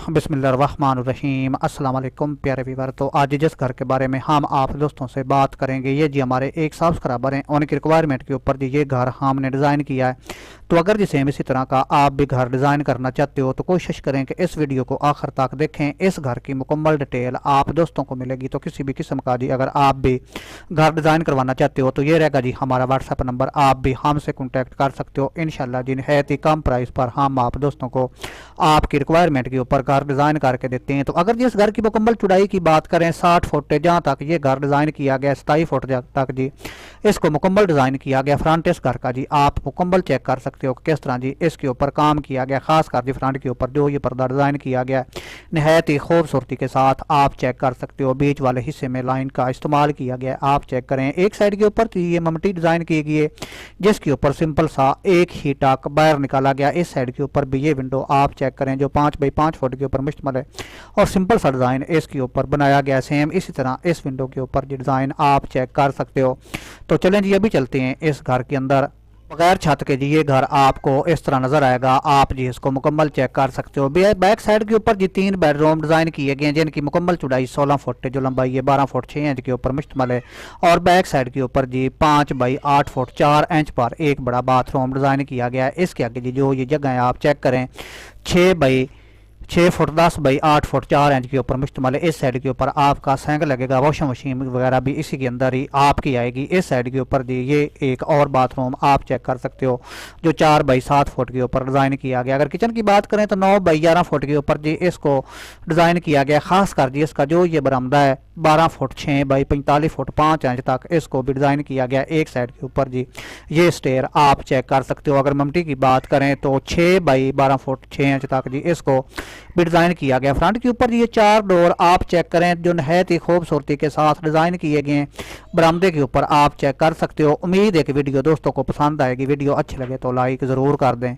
बिस्मिल्लाहिर्रहमानिर्रहीम अस्सलाम वालेकुम प्यारे व्यूअर। तो आज जिस घर के बारे में हम आप दोस्तों से बात करेंगे ये जी हमारे एक सब्सक्राइबर हैं, उनकी रिक्वायरमेंट के ऊपर जी ये घर हमने डिज़ाइन किया है। तो अगर जी सेम इसी तरह का आप भी घर डिज़ाइन करना चाहते हो तो कोशिश करें कि इस वीडियो को आखिर तक देखें। इस घर की मुकम्मल डिटेल आप दोस्तों को मिलेगी। तो किसी भी किस्म का जी अगर आप भी घर डिज़ाइन करवाना चाहते हो तो ये रहेगा जी हमारा व्हाट्सएप नंबर, आप भी हमसे कॉन्टैक्ट कर सकते हो। इंशाल्लाह जी निहायत ही कम प्राइस पर हम आप दोस्तों को आपकी रिक्वायरमेंट के ऊपर घर डिज़ाइन करके देते हैं। तो अगर जिस घर की मुकम्मल चौड़ाई की बात करें 60 फुट जहाँ तक ये घर डिज़ाइन किया गया, 27 फुट तक जी इसको मुकम्मल डिज़ाइन किया गया। फ्रंट इस घर का जी आप मुकम्मल चेक कर सकते हो कि किस तरह जी इसके ऊपर काम किया गया, खास कर जी फ्रंट के ऊपर जो ये पर्दा डिज़ाइन किया गया नहायत ही खूबसूरती के साथ आप चेक कर सकते हो। बीच वाले हिस्से में लाइन का इस्तेमाल किया गया, आप चेक करें। एक साइड के ऊपर ये ममटी डिज़ाइन की गई है जिसके ऊपर सिंपल सा एक ही टाक बाहर निकाला गया। इस साइड के ऊपर भी ये विंडो आप चेक करें जो 5 बाई 5 फुट के ऊपर मुश्तमल है और सिंपल सा डिज़ाइन इसके ऊपर बनाया गया। सेम इसी तरह इस विंडो के ऊपर जो डिज़ाइन आप चेक कर सकते हो। तो चलें जी अभी चलते हैं इस घर के अंदर। बगैर छत के जी ये घर आपको इस तरह नज़र आएगा, आप जी इसको मुकम्मल चेक कर सकते हो। बैक साइड के ऊपर जी 3 बेडरूम डिज़ाइन किए गए हैं जिनकी मुकम्मल चौड़ाई 16 फुट है, जो लंबाई है 12 फुट 6 इंच के ऊपर मुश्तमल है। और बैक साइड के ऊपर जी 5 बाई 8 फुट 4 इंच पर एक बड़ा बाथरूम डिज़ाइन किया गया है। इसके आगे जी जो ये जगह है आप चेक करें 6 फुट 10 बाई 8 फुट 4 इंच के ऊपर मुश्तमल है। इस साइड के ऊपर आपका सेंक लगेगा, वॉशिंग मशीन वगैरह भी इसी के अंदर ही आपकी आएगी। इस साइड के ऊपर जी ये एक और बाथरूम आप चेक कर सकते हो जो 4 बाई 7 फुट के ऊपर डिज़ाइन किया गया। अगर किचन की बात करें तो 9 बाई 11 फुट के ऊपर जी इसको डिज़ाइन किया गया। खास कर जी इसका जो ये बरामदा है 12 फुट 6 बाई 45 फुट 5 इंच तक इसको भी डिज़ाइन किया गया। एक साइड के ऊपर जी ये स्टेयर आप चेक कर सकते हो। अगर ममटी की बात करें तो 6 बाई 12 फुट 6 इंच तक जी इसको भी डिज़ाइन किया गया। फ्रंट के ऊपर ये 4 डोर आप चेक करें जो नहायत ही खूबसूरती के साथ डिज़ाइन किए गए हैं। बरामदे के ऊपर आप चेक कर सकते हो। उम्मीद है कि वीडियो दोस्तों को पसंद आएगी। वीडियो अच्छी लगे तो लाइक ज़रूर कर दें।